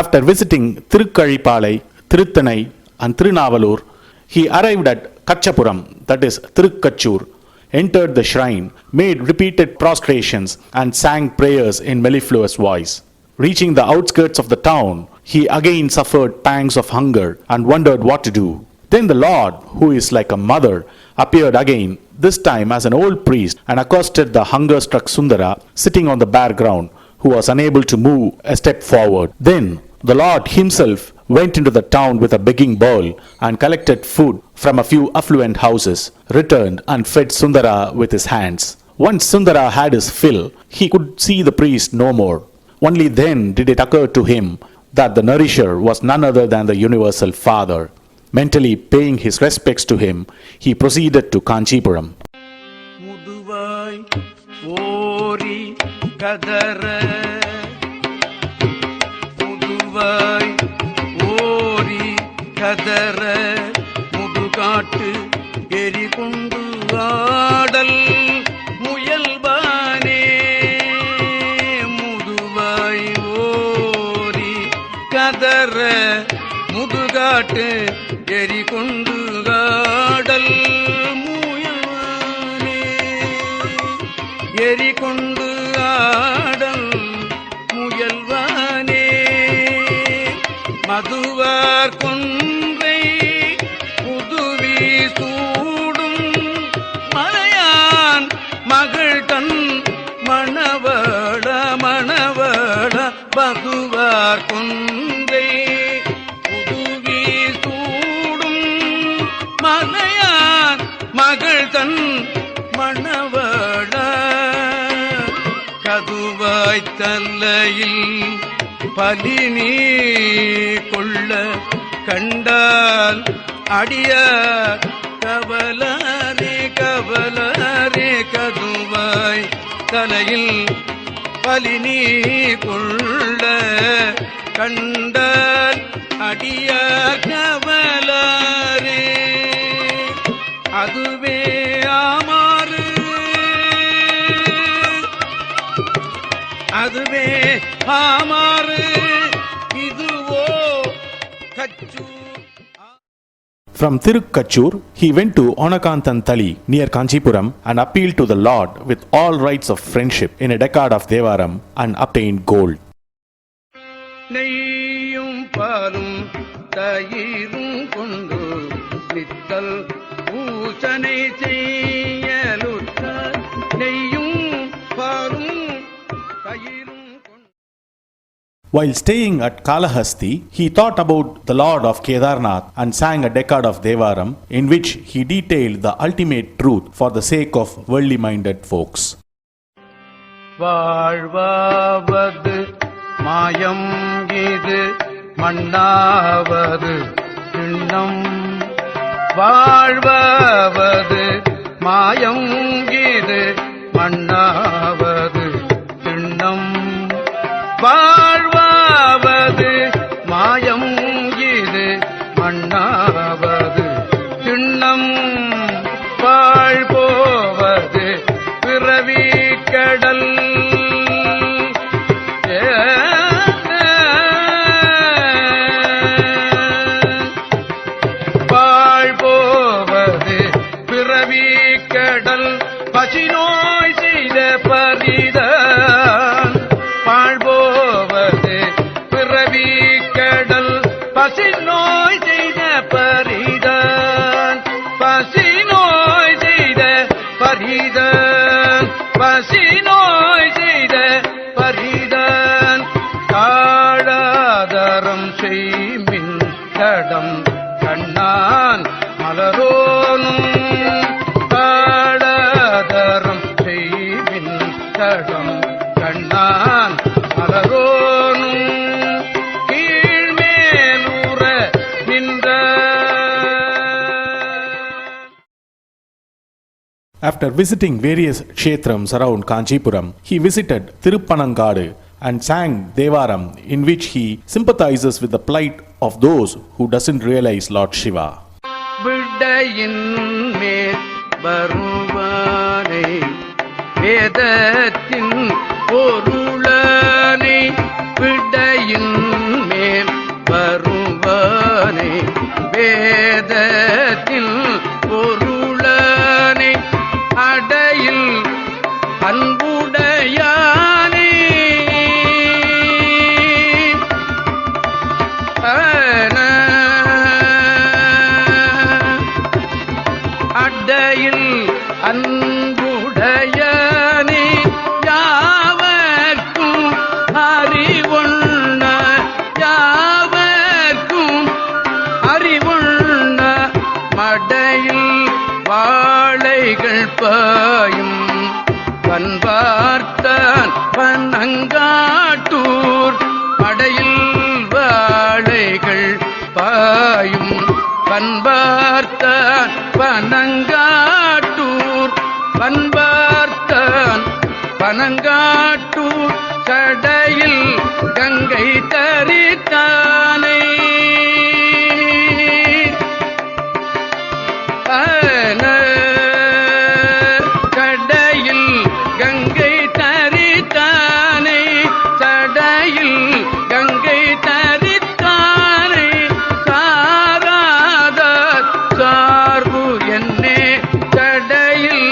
After visiting Thirukkalipalai, Tiruthanai and Tirunavalur, he arrived at Kachapuram, that is Thirukkachur, entered the shrine, made repeated prostrations and sang prayers in mellifluous voice. Reaching the outskirts of the town, he again suffered pangs of hunger and wondered what to do. Then the Lord, who is like a mother, appeared again, this time as an old priest, and accosted the hunger-struck Sundara sitting on the bare ground, who was unable to move a step forward. Then the Lord himself went into the town with a begging bowl and collected food from a few affluent houses, returned and fed Sundara with his hands. Once Sundara had his fill, he could see the priest no more. Only then did it occur to him that the nourisher was none other than the universal Father. Mentally paying his respects to him, he proceeded to Kanchipuram. Muduvai Ori Kadara Muduvai Ori Kadara Mudugatu Erikundu Adal Muyalbane Muduvai Ori Kadara Mudugatu Erikundu Adal Muyalbane Erikundu Adal Muyalbane Maduvar Kundai Puduvi Sudum Malayan Magaltan Manavada Manavada Maduvar Kundai Puduvi Sudum Malayan Magaltan Manavada Kaduvai Tallayil Palini Kulla Kandal Adiya Kavalare Kavalare Kaduvai Tallayil Palini Kulla Kandal Adiya Kavalare Aduve Amaru Aduve Amaru Iduvo Kachur. From Thirukkachur, he went to Onakantantali near Kanchipuram and appealed to the Lord with all rights of friendship in a decade of Devaram and obtained gold. Neyyum palum tayirum kondu nittal பூசனை செய்யலுற்றார் நெய்யும் பாலும் தயிரும். While staying at Kalahasti, he thought about the Lord of Kedarnath and sang a decade of Devaram in which he detailed the ultimate truth for the sake of worldly-minded folks. வாழ்வாவது மாயம் இது மண்ணாவது திண்ணம் வாழ்வாவது மாயம் இது மண்ணாவது திண்ணம் வாழ்வாவது மாயம் இது மண்ணாவது திண்ணம் வாழ்போவது பிறவி கடல் வாழ்போவது பிறவி கடல் பசிநோய் செய்த பரிதான் வாழ்போவது பிறவி கடல் பசிநோய் செய்த பரிதான் பசிநோய் செய்த பரிதான் பசிநோய் செய்த பரிதான் காடாதரம் செய்மின் தடம் கண்ணான் மலரோனும் காடாதரம் செய்மின் தடம் கண்ணான் மலரோனும் கீழ்மேலூர நின்ற. After visiting various kshetrams around Kanchipuram, he visited Tiruppanangadu and sang Devaram, in which he sympathizes with the plight of those who doesn't realize Lord Shiva. விடையின் மேல் வருவானை வேதத்தின் பொருளனை விடையின் மேல் வேதத்தில் பொருளனை அடையில் அன்புடையானே அடையில் அன்புடையானே யாவர்க்கும் அறிவுண்ண யாவர்க்கும் அறிவுண்ண மடையில் வாழைகள் பாயும் பண்பார்த்தான் பனங்காட்டூர் மடையில் வாழைகள் பாயும் பண்பார்த்தான் பனங்காட்டூர் பண்பார்த்தான் பனங்காட்டூர் சடையில் கங்கை தரித்தானே சடையில் கங்கை தரித்தானே சடையில் கங்கை தரித்தானே சாராத சார்பு என்னே சடையில்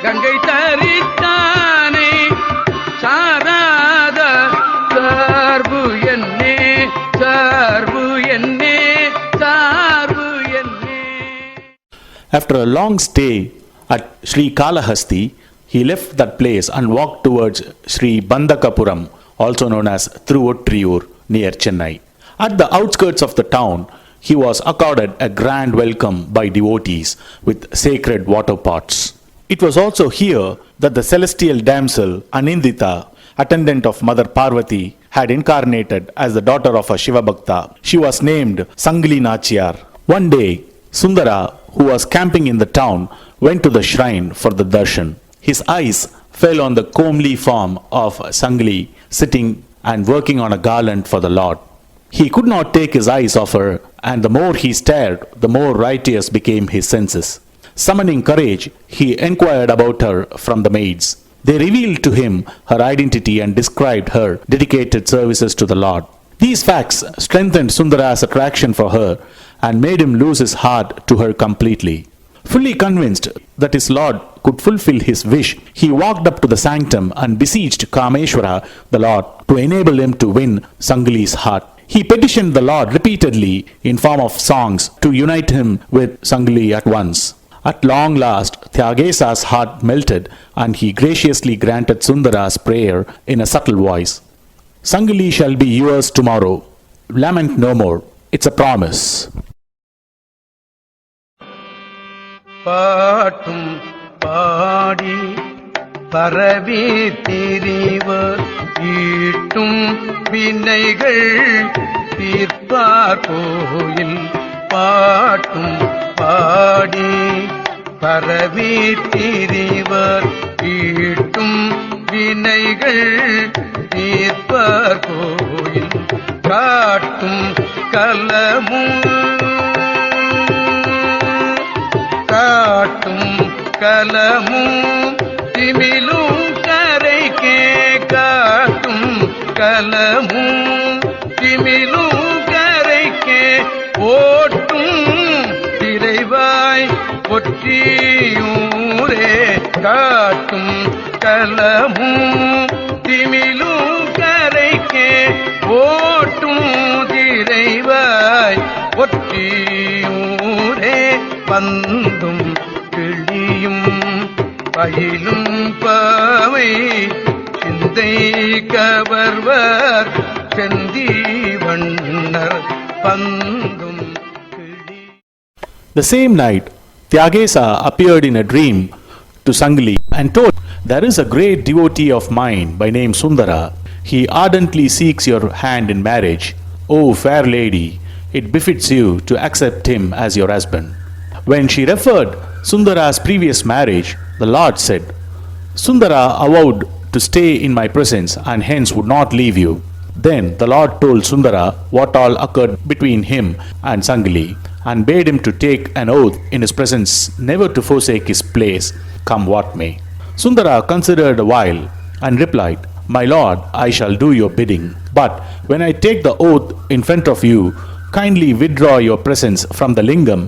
கங்கை தரித்தானே சாராத சார்பு என்னே சார்பு என்னே சார்பு என்னே. After a long stay at Sri Kalahasti, he left that place and walked towards Sri Bandakapuram, also known as Thiruvottriyur, near Chennai. At the outskirts of the town, he was accorded a grand welcome by devotees with sacred water pots. It was also here that the celestial damsel Anindita, attendant of Mother Parvati, had incarnated as the daughter of a Shiva Bhakta. She was named Sangli Nachiyar. One day, Sundara, who was camping in the town, went to the shrine for the darshan. His eyes fell on the comely form of Sangli sitting and working on a garland for the Lord. He could not take his eyes off her, and the more he stared, the more righteous became his senses. Summoning courage, he inquired about her from the maids. They revealed to him her identity and described her dedicated services to the Lord. These facts strengthened Sundara's attraction for her and made him lose his heart to her completely. Fully convinced that his Lord could fulfill his wish, he walked up to the sanctum and beseeched Kameshwara, the Lord, to enable him to win Sangli's heart. He petitioned the Lord repeatedly in form of songs to unite him with Sangli at once. At long last, Tyagesa's heart melted and he graciously granted Sundara's prayer in a subtle voice. Sangli shall be yours tomorrow. Lament no more. It's a promise. பாட்டும் பாடி பரவி திரிவர் ஈட்டும் வினைகள் தீர்ப்பார் கோயில் பாட்டும் பாடி பரவி திரிவர் ஈட்டும் வினைகள் தீர்ப்பார் கோயில் காட்டும் கலமும் காட்டும் கலமும் திமிலும் கரைக்கே காட்டும் கலமும் திமிலும் கரைக்கே ஓட்டும் திரைவாய் ஒற்றியூரே காட்டும் கலமும் திமிலும் கரைக்கே ஓட்டும் திரைவாய் ஒற்றியூரே பந்தும் கிளியும் பயிலும் பாவை சிந்தை கவர்வர் செந்தி வண்ணர் பந்தும் கிளி. The same night, Tyagesa appeared in a dream to Sangli and told, "There is a great devotee of mine by name Sundara. He ardently seeks your hand in marriage. O fair lady, it befits you to accept him as your husband." When she referred Sundara's previous marriage, the Lord said, "Sundara avowed to stay in my presence and hence would not leave you." Then the Lord told Sundara what all occurred between him and Sangli and bade him to take an oath in his presence never to forsake his place, come what may. Sundara considered a while and replied, "My lord, I shall do your bidding. But when I take the oath in front of you, kindly withdraw your presence from the lingam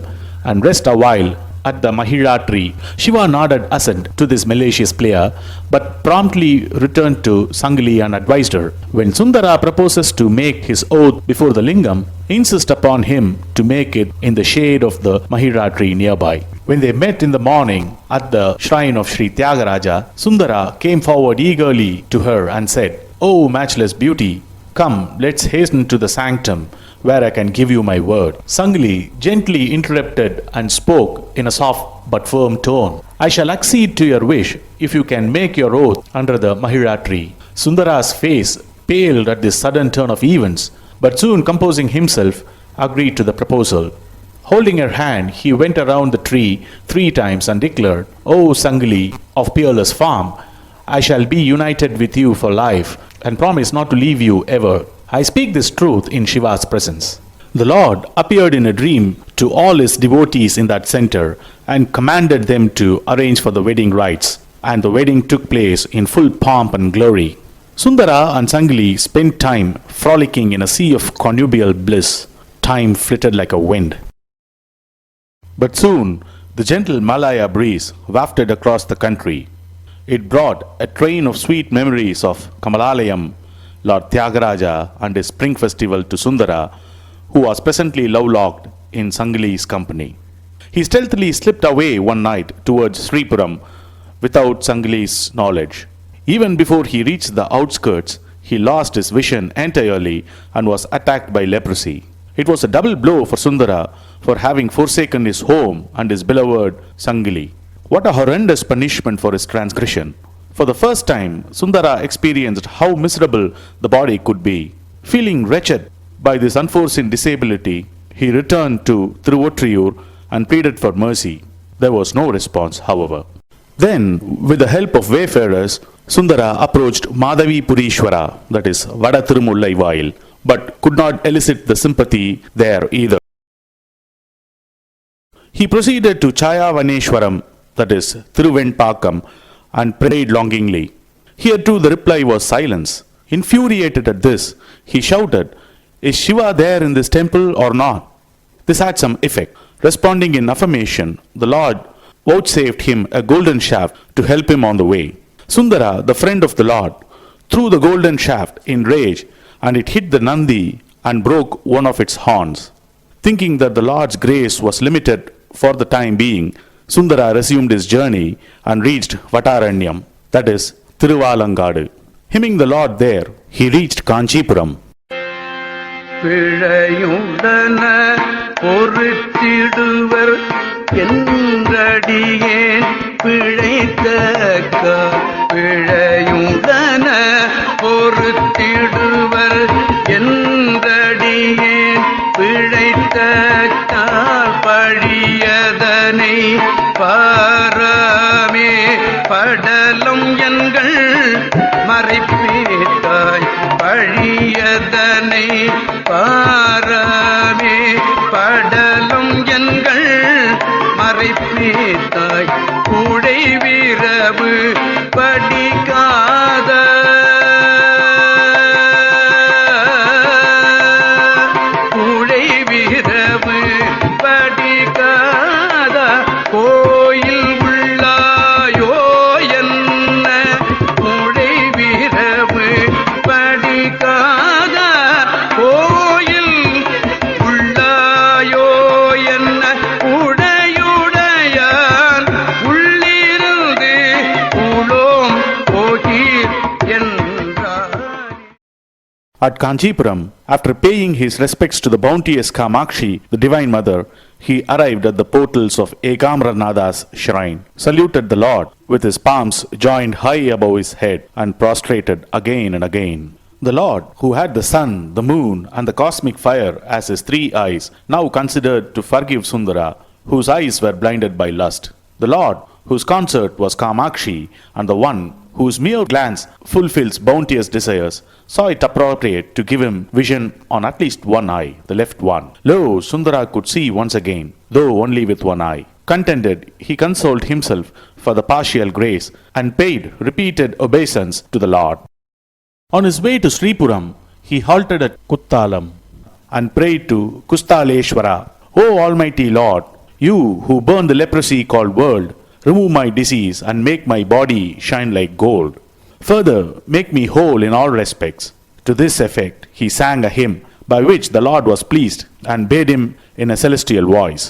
and rest a while at the Mahila tree. Shiva nodded assent to this malicious player, but promptly returned to Sangli and advised her. When Sundara proposes to make his oath before the lingam, insist upon him to make it in the shade of the Mahila tree nearby. When they met in the morning at the shrine of Sri Tyagaraja, Sundara came forward eagerly to her and said, "O matchless beauty, come, let's hasten to the sanctum where I can give you my word." Sangli gently interrupted and spoke in a soft but firm tone. "I shall accede to your wish if you can make your oath under the Mahila tree." Sundara's face paled at this sudden turn of events, but soon composing himself, agreed to the proposal. Holding her hand, he went around the tree 3 times and declared, "O Sangli of peerless form, I shall be united with you for life and promise not to leave you ever. I speak this truth in Shiva's presence." The Lord appeared in a dream to all his devotees in that center and commanded them to arrange for the wedding rites, and the wedding took place in full pomp and glory. Sundara and Sangli spent time frolicking in a sea of connubial bliss. Time flitted like a wind. But soon the gentle Malaya breeze wafted across the country. It brought a train of sweet memories of Kamalalayam, Lord Tyagaraja, and his spring festival to Sundara, who was presently love-locked in Sangli's company. He stealthily slipped away one night towards Sripuram without Sangli's knowledge. Even before he reached the outskirts, he lost his vision entirely and was attacked by leprosy. It was a double blow for Sundara for having forsaken his home and his beloved Sangli. What a horrendous punishment for his transgression! For the first time, Sundara experienced how miserable the body could be. Feeling wretched by this unforeseen disability, he returned to Thiruvotriyur and pleaded for mercy. There was no response, however. Then, with the help of wayfarers, Sundara approached Madhavi Purishwara, that is, Vada Tirumullai Vail, but could not elicit the sympathy there either. He proceeded to Chayavaneshwaram, that is, Thiruvenpakam, and prayed longingly. Here too the reply was silence. Infuriated at this, he shouted, "Is Shiva there in this temple or not?" This had some effect. Responding in affirmation, the Lord vouchsafed him a golden shaft to help him on the way. Sundara, the friend of the Lord, threw the golden shaft in rage, and it hit the Nandi and broke one of its horns. Thinking that the Lord's grace was limited for the time being, Sundara resumed his journey and reached Vataranyam, that is, Thiruvalangadu. Hymning the Lord there, he reached Kanchipuram. பிழையுடன பொறுத்திடுவர் என்றடியேன் பிழைத்தக்க பிழையுடன பொறுத்திடுவர் என்றடியேன் பிழைத்தக்கால் பழியதனை பாரமே படலம் எங்கள் மறைப்பீட்டாய் பழியதனை பாரமே படலம் எங்கள் மறைப்பீட்டாய் கூடை வீரவு படிக்காத கூடை வீரவு படிக்காத கோயில் உள்ளாயோ என்ன கூடை வீரவு படிக்காத கோயில் உள்ளாயோ என்ன உடையுடையான் உள்ளிருந்து உளோம் போகீர் என்றார். At Kanchipuram, after paying his respects to the bounteous Kamakshi, the Divine Mother, he arrived at the portals of Ekamranada's shrine, saluted the Lord with his palms joined high above his head, and prostrated again and again. The Lord, who had the sun, the moon, and the cosmic fire as his 3 eyes, now considered to forgive Sundara, whose eyes were blinded by lust. The Lord, whose consort was Kamakshi, and the one whose mere glance fulfills bounteous desires, saw it appropriate to give him vision on at least one eye, the left one. Lo, Sundara could see once again, though only with one eye. Contented, he consoled himself for the partial grace and paid repeated obeisance to the Lord. On his way to Sripuram, he halted at Kuttalam and prayed to Kustaleshwara, O Almighty Lord, you who burn the leprosy called world, remove my disease and make my body shine like gold. Further, make me whole in all respects. To this effect, he sang a hymn by which the Lord was pleased and bade him in a celestial voice,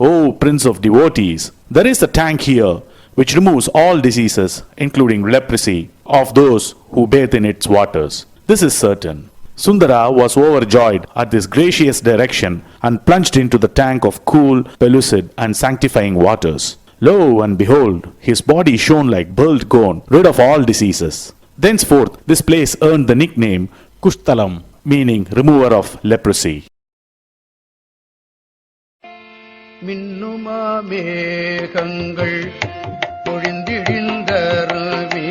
O Prince of Devotees, there is a tank here which removes all diseases, including leprosy, of those who bathe in its waters. This is certain. Sundara was overjoyed at this gracious direction and plunged into the tank of cool, pellucid, and sanctifying waters. Lo and behold, his body shone like burled gold, rid of all diseases. Thenceforth, this place earned the nickname Kushtalam, meaning remover of leprosy. மின்னுமா மேகங்கள் பொழிந்திழிந்தருவி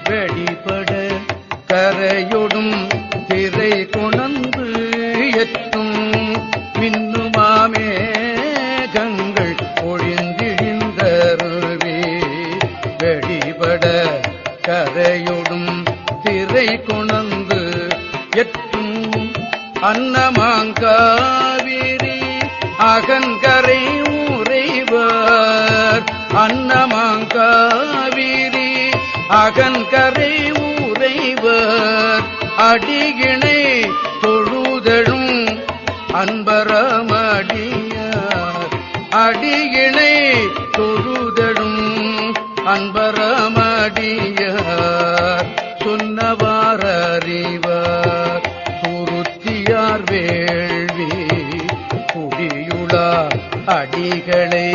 வெளிப்பட கரையொடும் திரை கொணந்து எற்றும் மின்னுமா மேகங்கள் பொழிந்திழிந்தருவி வெளிப்பட கரையொடும் திரை கொணந்து எற்றும் அன்னமாங்காவிரி அகன்கரை உறைவர் அன்னமாங்காவிரி அகன்கரை உறைவர் அடிகிணை தொழுதழும் அன்பரமடியார் அடிகிணை தொழுதழும் அன்பரமடியார் சொன்னவார் அறிவார் துருத்தியார் வேள்வி அடிகளை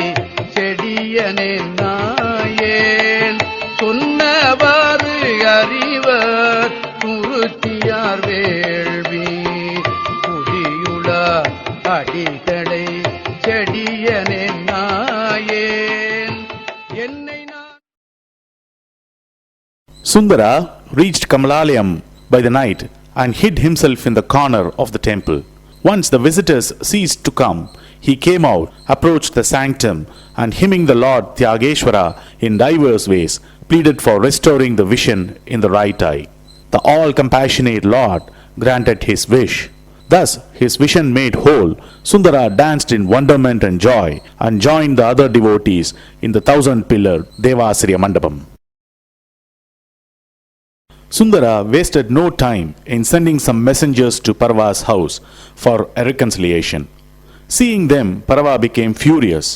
செடியனே நாயேன் சொன்னவாறு அறிவர் துருத்தியார் வேள்வி குடியுளா அடிகளை செடியனே நாயேன் என்னை நான். Sundara reached Kamalalayam by the night and hid himself in the corner of the temple. Once the visitors ceased to come, he came out, approached the sanctum, and hymning the Lord Tyageshwara in diverse ways, pleaded for restoring the vision in the right eye. The all-compassionate Lord granted his wish. Thus, his vision made whole, Sundara danced in wonderment and joy, and joined the other devotees in the 1,000-pillar Devasriya Mandapam. Sundara wasted no time in sending some messengers to Parva's house for a reconciliation. Seeing them, Parva became furious.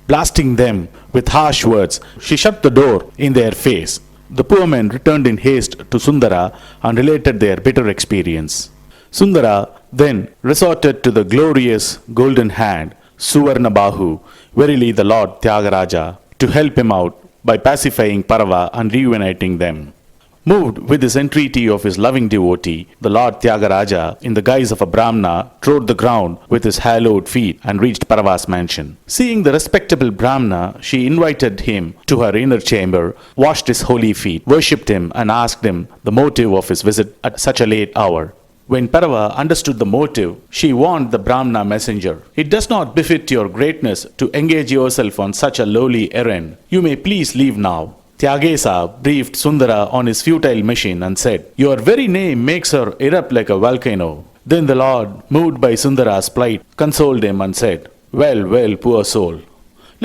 Blasting them with harsh words, she shut the door in their face. The poor men returned in haste to Sundara and related their bitter experience. Sundara then resorted to the glorious golden hand, Suvarnabahu, verily the Lord Tyagaraja, to help him out by pacifying Parva and reuniting them. Moved with this entreaty of his loving devotee, the Lord Tyagaraja, in the guise of a Brahmana, trod the ground with his hallowed feet and reached Parva's mansion. Seeing the respectable Brahmana, she invited him to her inner chamber, washed his holy feet, worshipped him, and asked him the motive of his visit at such a late hour. When Parva understood the motive, she warned the Brahmana messenger, "It does not befit your greatness to engage yourself on such a lowly errand. You may please leave now." Tyagesa briefed Sundara on his futile mission and said, "Your very name makes her erupt like a volcano." Then the Lord, moved by Sundara's plight, consoled him and said, "Well, well, poor soul.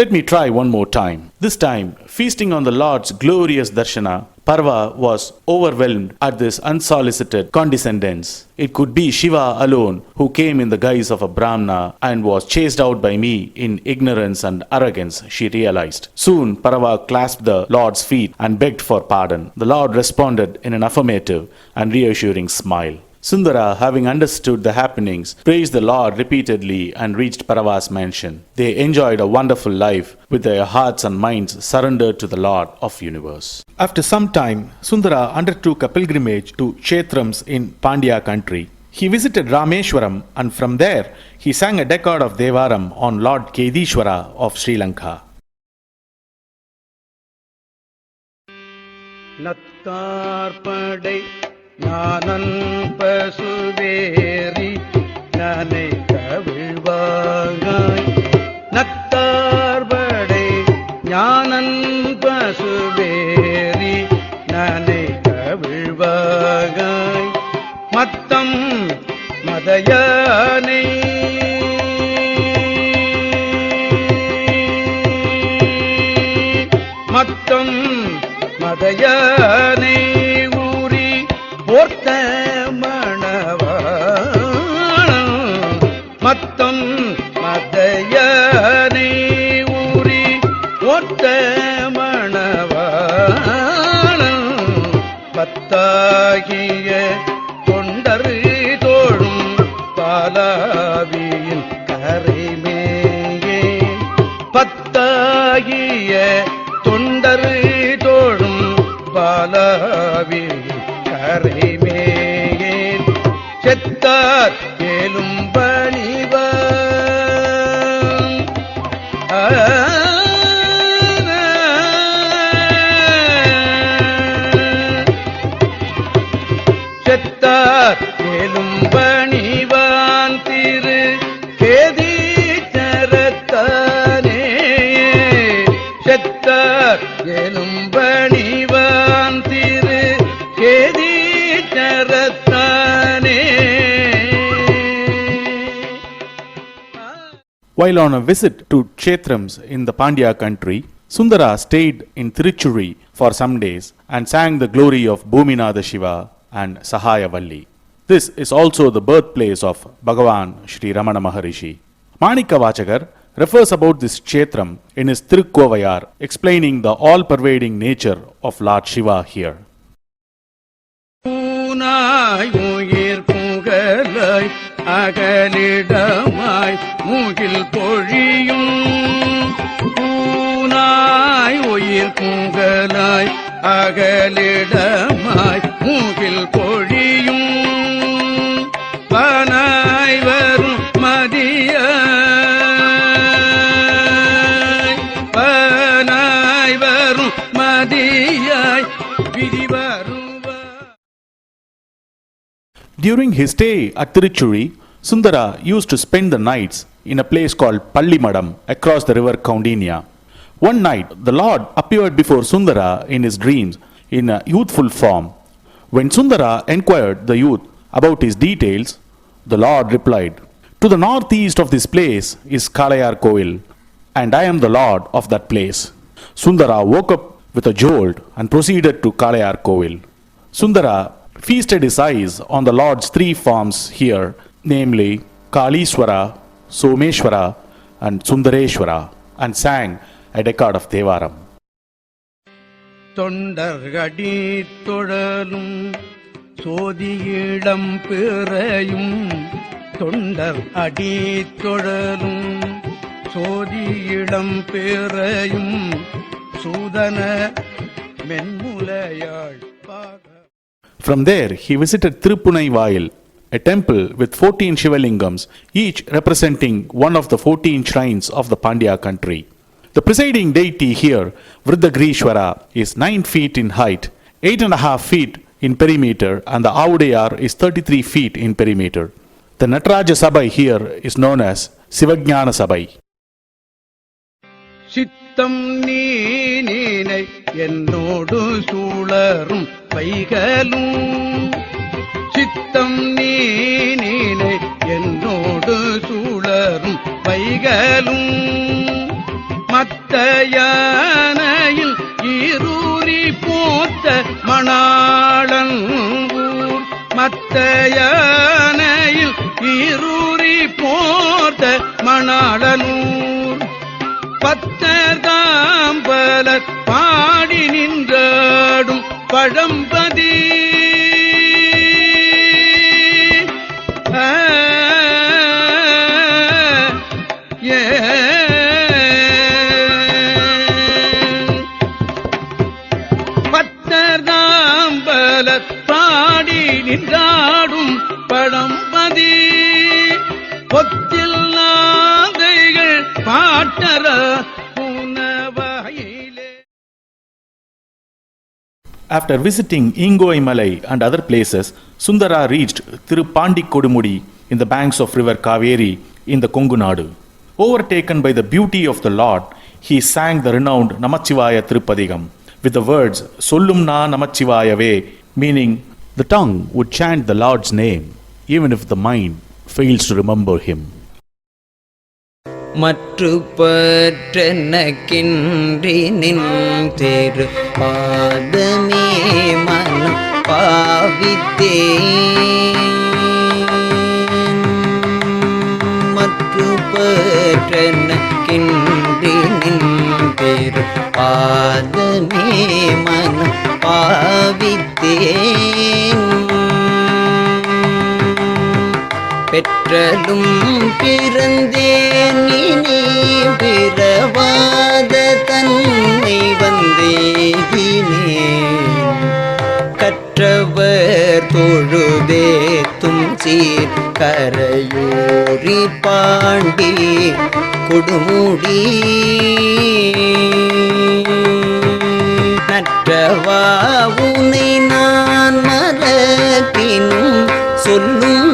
Let me try one more time." This time, feasting on the Lord's glorious darshana, Parva was overwhelmed at this unsolicited condescendence. It could be Shiva alone who came in the guise of a Brahmana and was chased out by me in ignorance and arrogance, she realized. Soon Parva clasped the Lord's feet and begged for pardon. The Lord responded in an affirmative and reassuring smile. Sundara, having understood the happenings, praised the Lord repeatedly and reached Parva's mansion. They enjoyed a wonderful life with their hearts and minds surrendered to the Lord of universe. After some time, Sundara undertook a pilgrimage to Kshetrams in Pandya country. He visited Rameshwaram and from there he sang a decade of Devaram on Lord Kedishwara of Sri Lanka. நத்தார்படை Gnanan பசுவேரி நனை கவிழ்வாய் நத்தார்படை Gnanan பசுவேரி நனை கவிழ்வாய் மத்தம் Mathayaanai மத்தம் Mathayaanai ஊறி போர்த்த மணவாளன் மத்தம் மதயானை ஊறி போர்த்த மணவாளன் பத்தாகிய தொண்டரு தோழும் பாலாவியின் கரைமேயே பத்தாகிய தொண்டரு தோழும் பாலாவியின் கரைமேயே செத்தார் ஏலும் பணிவான் செத்தார் ஏலும் பணிவான் திரு கேதீச்சரத்தானே செத்தார் ஏலும் பணிவான் திரு கேதீச்சரத்தானே. While on a visit to Kshetrams in the Pandya country, Sundara stayed in Tiruchuri for some days and sang the glory of Bhuminatha Shiva and Sahayavalli. This is also the birthplace of Bhagavan Shri Ramana Maharishi. Manika Vachakar refers about this Kshetram in his Tirukkovayar, explaining the all-pervading nature of Lord Shiva here. ஊனாய் உயிர் புகழாய் அகலிடமாய் மூகில் பொழியும் ஊனாய் உயிர் புகழாய் அகலிடமாய் மூகில் பொழியும் வானாய் வரும் மதியாய் வானாய் வரும் மதியாய் விதி வருவாய். During his stay at Tiruchuri, Sundara used to spend the nights in a place called Pallimadam across the river Kaundinya. One night, the Lord appeared before Sundara in his dreams in a youthful form. When Sundara inquired the youth about his details, the Lord replied, "To the northeast of this place is Kalayar Kovil, and I am the Lord of that place." Sundara woke up with a jolt and proceeded to Kalayar Kovil. Sundara feasted his eyes on the Lord's three forms here, namely Kaliswara, Someshwara and Sundareshwara, and sang a decade of Devaram. தொண்டர்கடி தொழலும் சோதியிடம் பிறையும் தொண்டர் அடி தொழலும் சோதியிடம் பிறையும் சூதன மென்முலையாள் பாக. From there, he visited Tirupunai a temple with 14 Shivalingams, each representing one of the 14 shrines of the Pandya country. The presiding deity here, Vriddhagrishwara, is 9 feet in height, 8.5 feet in perimeter, and the Avudayar is 33 feet in perimeter. The Nataraja Sabai here is known as Sivajnana Sabai. சித்தம் நீ நீனை என்னோடு சூழரும் வைகலும் சித்தம் நீ நீனை என்னோடு சூழரும் வைகலும் மத்த யானையில் ஈரூரி போத்த மணாளன் ஊர் மத்த யானையில் ஈரூரி போத்த மணாளனூர் பத்தர்தாம்பலர் பாடி நின்றாடும் பழம்பதி பத்தர்தாம்பலர் பாடி நின்றாடும் Pazhampathi பொத்தில்லாதைகள் பாட்டர புனவாயிலே. After visiting Ingoi Malai and other places, Sundara reached Tirupandikkodumudi in the banks of river Kaveri in the Kongunadu. Overtaken by the beauty of the Lord, he sang the renowned Namachivaya Tirupadigam with the words Sollumna Namachivayave, meaning the tongue would chant the Lord's name even if the mind fails to remember him. மற்று பற்றெனக்கின்றி நின் திரு பாதமே மனம் பாவித்தேன். மற்று பற்றெனக்கின்றி நின் திரு பாதமே மனம் பாவித்தேன். பெற்றலும் பிறந்தேன் இனி பிறவாத தன்னை வந்தேகினேன். கற்றவர் தொழுதேத்தும் சீர் கரையூரி பாண்டி கொடுமுடி நற்றவா உனை நான் மறப்பினும் சொல்லும்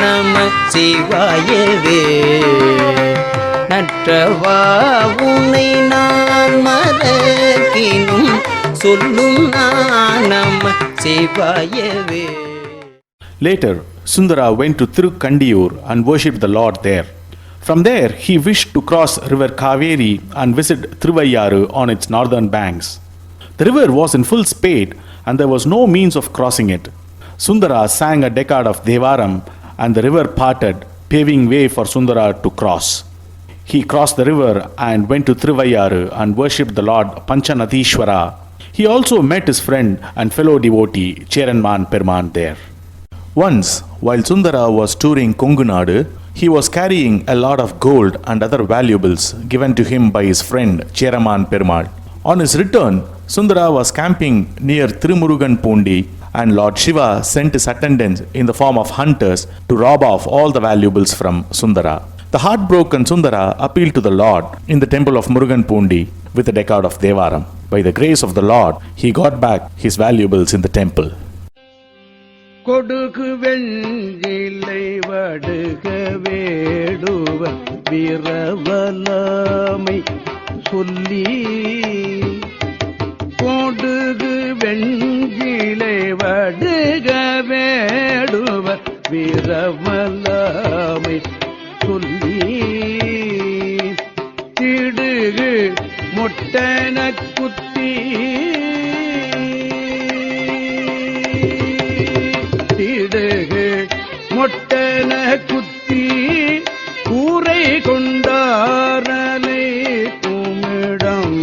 நம சிவாயவே. நற்றவா உனை நான் மறக்கினும் சொல்லும் நம சிவாயவே. Later, Sundara went to Thirukandiyur and worshipped the Lord there. From there, he wished to cross river Kaveri and visit Thiruvayyaru on its northern banks. The river was in full spate and there was no means of crossing it. Sundara sang a decade of Devaram and the river parted, paving way for Sundara to cross. He crossed the river and went to Thiruvayyaru and worshipped the Lord Panchanathishwara. He also met his friend and fellow devotee Cheranman Peruman there. Once, while Sundara was touring Kongunadu, he was carrying a lot of gold and other valuables given to him by his friend Cheraman Perumal. On his return, Sundara was camping near Tirumurugan Pondi and Lord Shiva sent his attendants in the form of hunters to rob off all the valuables from Sundara. The heartbroken Sundara appealed to the Lord in the temple of Murugan Pondi with a decade of Devaram. By the grace of the Lord, he got back his valuables in the temple. கொடுகு வெஞ்சிலை வடுக வேடுவ விரவலாமை சொல்லி கொடுகு வெஞ்சிலை வடுக வேடுவ விரவலாமை சொல்லி திடுகு மொட்டன குத்தி திடுகு மொட்டன குத்தி கூரை கொண்டாரலை குமிடம்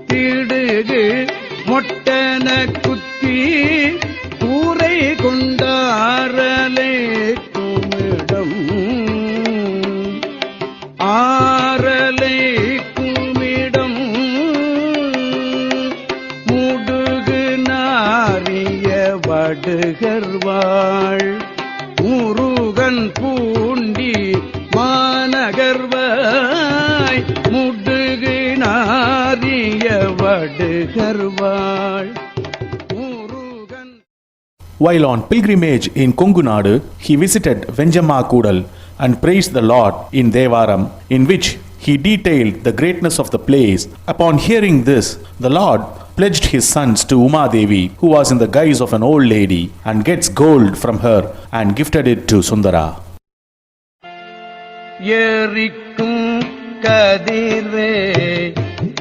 திடுகு மொட்டன குத்தி கூரை கொண்டாரலை குமிடம் ஆரலை குமிடம் முடுகு நாரிய வடுகர்வாள் Murugan Poondi மாநகர்வாய் முடுகு நாரிய வடுகர்வாள் Murugan. While on pilgrimage in Kongunadu, he visited Venjamma Kudal and praised the Lord in Devaram, in which he detailed the greatness of the place. Upon hearing this, the Lord pledged his sons to Uma Devi, who was in the guise of an old lady, and gets gold from her and gifted it to Sundara. ஏரிக்கும் கதிர்வே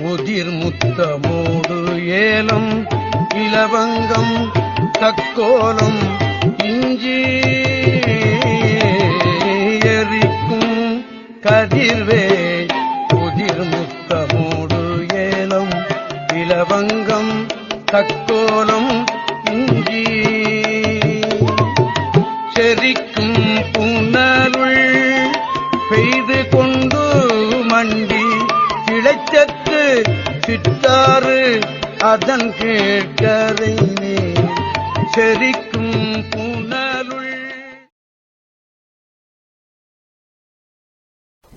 முதிர் முத்தமோடு ஏலம் இலவங்கம் தக்கோலம் இஞ்சி எரிக்கும் கதிர்வே முதிர் முத்தமோடு ஏலம் இலவங்கம் தக்கோலம் இஞ்சி செரிக்கும் புனலுள் பெய்து கொண்டு மண்டி கிளைச்சத்து சித்தாறு அதன் கேட்கரைனே செரிக்கும் புனலுள்.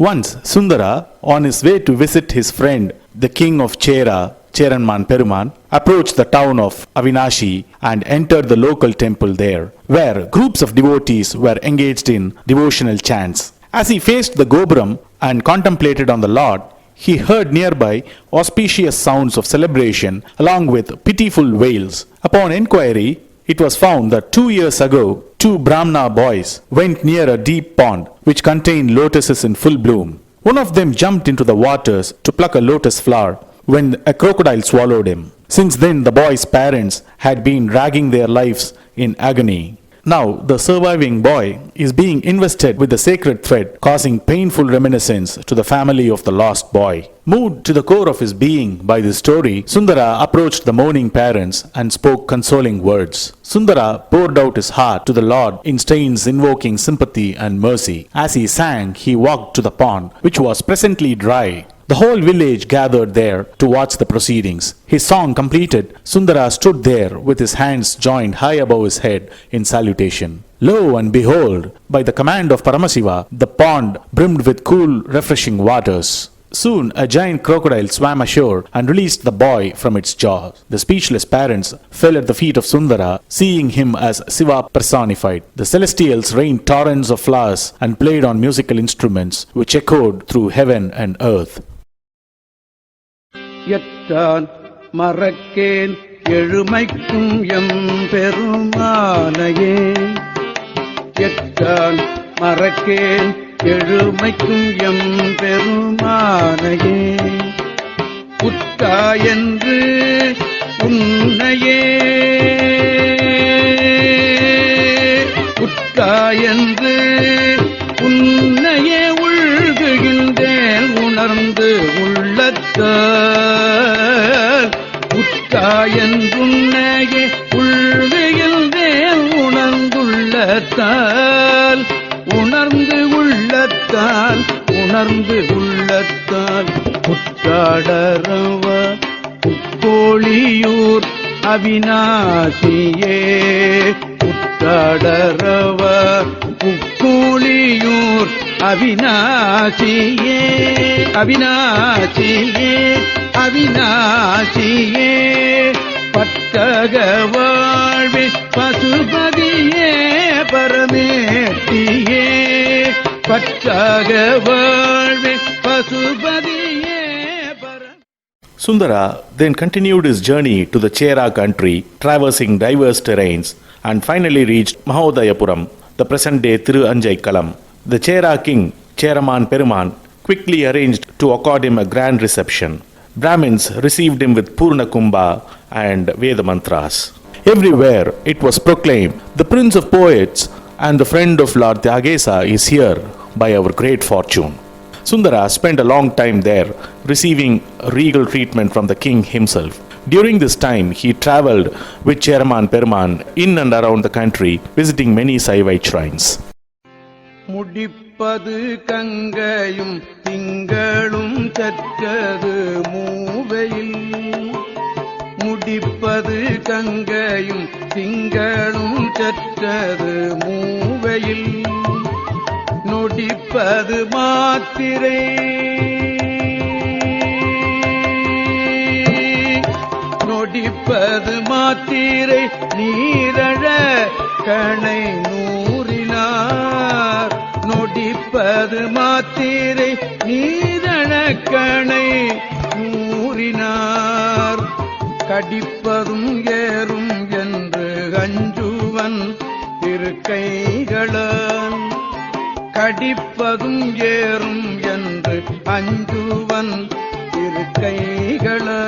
Once, Sundara, on his way to visit his friend, the king of Chera, Cheranman Peruman, approached the town of Avinashi and entered the local temple there, where groups of devotees were engaged in devotional chants. As he faced the Gopuram and contemplated on the Lord, he heard nearby auspicious sounds of celebration along with pitiful wails. Upon enquiry, It was found that 2 years ago, 2 Brahmana boys went near a deep pond which contained lotuses in full bloom. One of them jumped into the waters to pluck a lotus flower when a crocodile swallowed him. Since then, the boy's parents had been dragging their lives in agony. Now, the surviving boy is being invested with the sacred thread, causing painful reminiscence to the family of the lost boy. Moved to the core of his being by this story, Sundara approached the mourning parents and spoke consoling words. Sundara poured out his heart to the Lord in strains invoking sympathy and mercy. As he sang, he walked to the pond, which was presently dry. The whole village gathered there to watch the proceedings. His song completed, Sundara stood there with his hands joined high above his head in salutation. Lo and behold, by the command of Paramashiva, the pond brimmed with cool, refreshing waters. Soon a giant crocodile swam ashore and released the boy from its jaws. The speechless parents fell at the feet of Sundara, seeing him as Shiva personified. The celestials rained torrents of flowers and played on musical instruments which echoed through heaven and earth. எத்தான் மறக்கேன் எழுமைக்கும் எம் பெருமானையே எத்தான் மறக்கேன் எழுமைக்கும் எம் பெருமானையே உத்தா என்று உன்னையே உத்தா என்று உன்னையே உள்குகின்றேன் உணர்ந்து உள்ளத்தால் உத்தா என்றுன்னையே உள்குகின்றேன் உணர்ந்துள்ளத்தால் உணர்ந்து உள்ளத்தால் உணர்ந்து உள்ளத்தால் புத்தாடரவ புக்கோழியூர் அவிநாசியே புத்தாடரவ புக்கோழியூர் அவிநாசியே அவிநாசியே அவிநாசியே பட்டக வாழ்வே பசுபதியே பரமேட்டியே பட்டக வாழ்வே பசுபதியே Sundara then continued his journey to the Chera country, traversing diverse terrains, and finally reached Mahodayapuram, the present-day Thiru-Anjaikalam. The Chera king, Cheraman Peruman, quickly arranged to accord him a grand reception. Brahmins received him with Purna Kumbha and Veda mantras. Everywhere it was proclaimed, the prince of poets and the friend of Lord Tyagesa is here by our great fortune. Sundara spent a long time there, receiving regal treatment from the king himself. During this time, he travelled with Cheraman Peruman in and around the country, visiting many Saivite shrines. முடிப்பது கங்கையும் திங்களும் சற்றது மூவையில் முடிப்பது கங்கையும் திங்களும் சற்றது மூவையில் நொடிப்பது மாத்திரை நொடிப்பது மாத்திரை நீரழ கணை நூறினார் நொடிப்பது மாத்திரை நீரழ கணை நூறினார் கடிப்பதும் ஏறும் என்று அஞ்சுவன் திருக்கைகளன் கடிப்பதும் ஏறும் என்று அஞ்சுவன் திருக்கைகளன்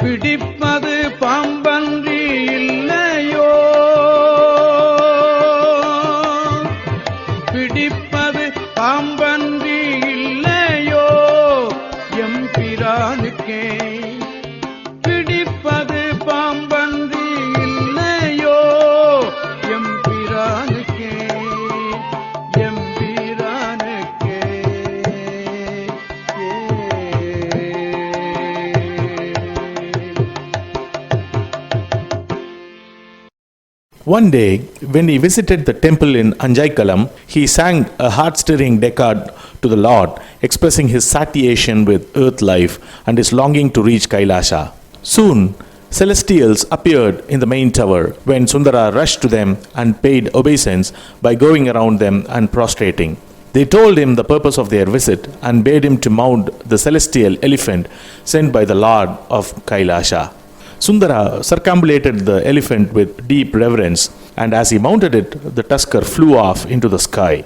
பிடிப்பது பாம்பன்றி இல்லையோ பிடிப்பது பாம்பன்றி இல்லையோ எம்பிரானுக்கே பிடிப்பது பாம்பன்றி இல்லையோ எம்பிரானுக்கே எம்பிரானுக்கே One day, when he visited the temple in Anjaikalam, he sang a heart-stirring decade to the Lord, expressing his satiation with earth life and his longing to reach Kailasha. Soon, celestials appeared in the main tower when Sundara rushed to them and paid obeisance by going around them and prostrating. They told him the purpose of their visit and bade him to mount the celestial elephant sent by the Lord of Kailasha. Sundara circumambulated the elephant with deep reverence, and as he mounted it, the tusker flew off into the sky.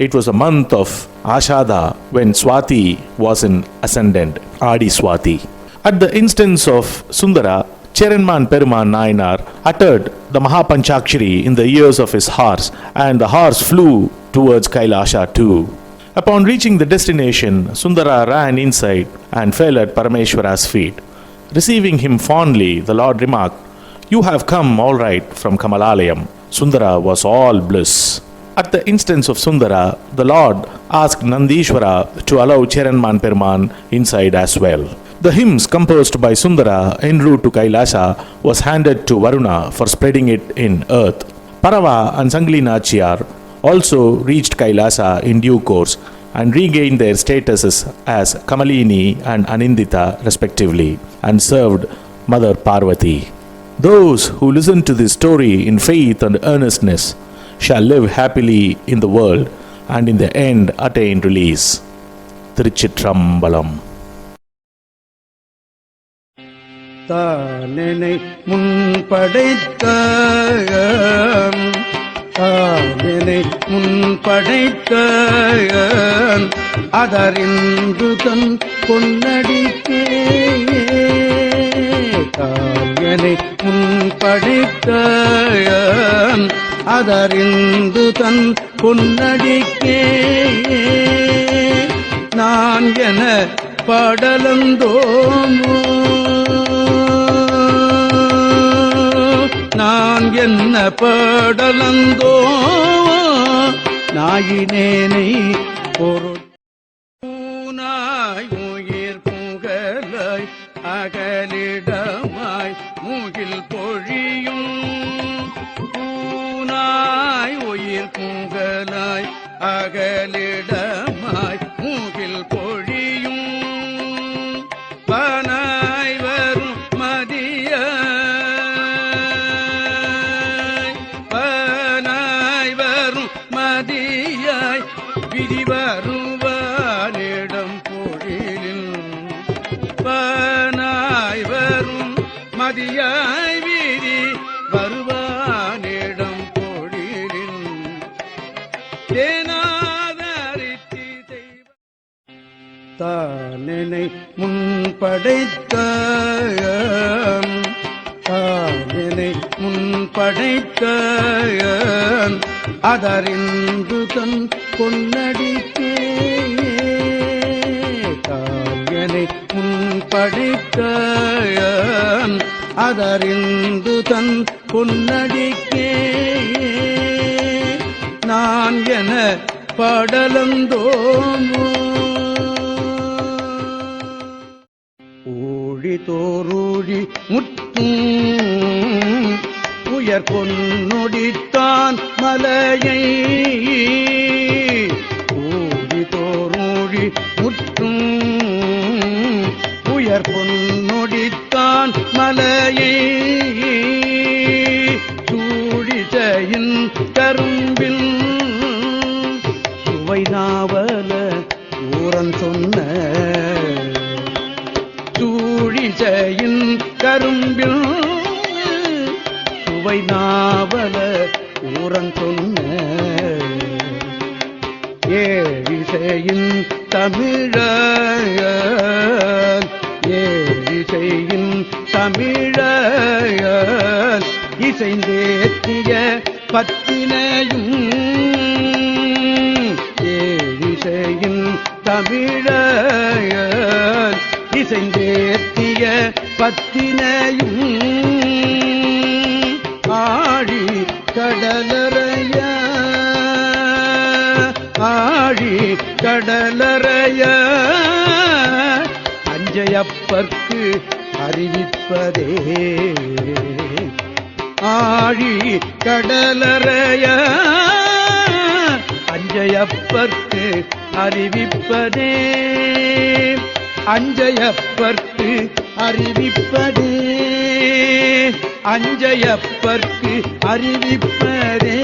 It was a month of Ashada when Swati was in ascendant, Adi Swati. At the instance of Sundara, Cheranman Peruman Nayanar uttered the Mahapanchakshari in the ears of his horse, and the horse flew towards Kailasha too. Upon reaching the destination, Sundara ran inside and fell at Parameshwara's feet. Receiving him fondly, the Lord remarked, "You have come all right from Kamalalayam." Sundara was all bliss. At the instance of Sundara, the Lord asked Nandishwara to allow Cheranman Peruman inside as well. The hymns composed by Sundara en route to Kailasa was handed to Varuna for spreading it in earth. Parava and Sangli Nachiyar also reached Kailasa in due course and regained their statuses as Kamalini and Anindita respectively, and served Mother Parvati. Those who listen to this story in faith and earnestness shall live happily in the world and in the end attain release. Tiruchitrambalam. தானெனை முன்படைத்த அதறிந்து தன் பொன்னடிக்கே தானெனை முன்படைத்த அதறிந்து தன் பொன்னடிக்கே நான் என பாடலந்தோமோ நான் என்ன பாடலந்தோ நாயினேனை பொருளாய் உயிர் புகழாய் அகலிடமாய் மூகில் பொழியும் பூனாய் உயிர் புகழாய் அகலிடமாய் மூகில் பொழியும் பனாய் வரும் மதியாய் விதி வருவானிடம் பொழிலில் பனாய் வரும் மதியாய் விதி வருவானிடம் பொழிலில் தேனாதரித்தி தெய்வ தானெனை முன்படைத்த அதறிந்து தன் பொன்னடிக்கே தாயனை முன்படைத்த அதறிந்து தன் பொன்னடிக்கே நான் என பாடலந்தோமோ ஊழி தோறூழி முற்றும் உயர் பொன்னொடித்தான் மலையை ஊழி தோறூழி முற்றும் உயர் பொன்னொடித்தான் மலையை சூழிசையின் கரும்பில் சுவை நாவல ஊரன் சொன்ன சூழிசையின் கரும்பில் சுவை நாவல ஊரன் சொன்ன ஏழிசையின் தமிழன் ஏழிசையின் தமிழன் இசைந்தேற்றிய பத்தினையும் ஏழிசையின் தமிழன் இசைந்தேற்றிய பத்தினையும் ஆழி கடலறைய ஆழி கடலறைய அஞ்சையப்பர்க்கு அறிவிப்பதே ஆழி கடலறைய அஞ்சையப்பர்க்கு அறிவிப்பதே அஞ்சையப்பர்க்கு அறிவிப்பதே அஞ்சையப்பர்க்கு அறிவிப்பதே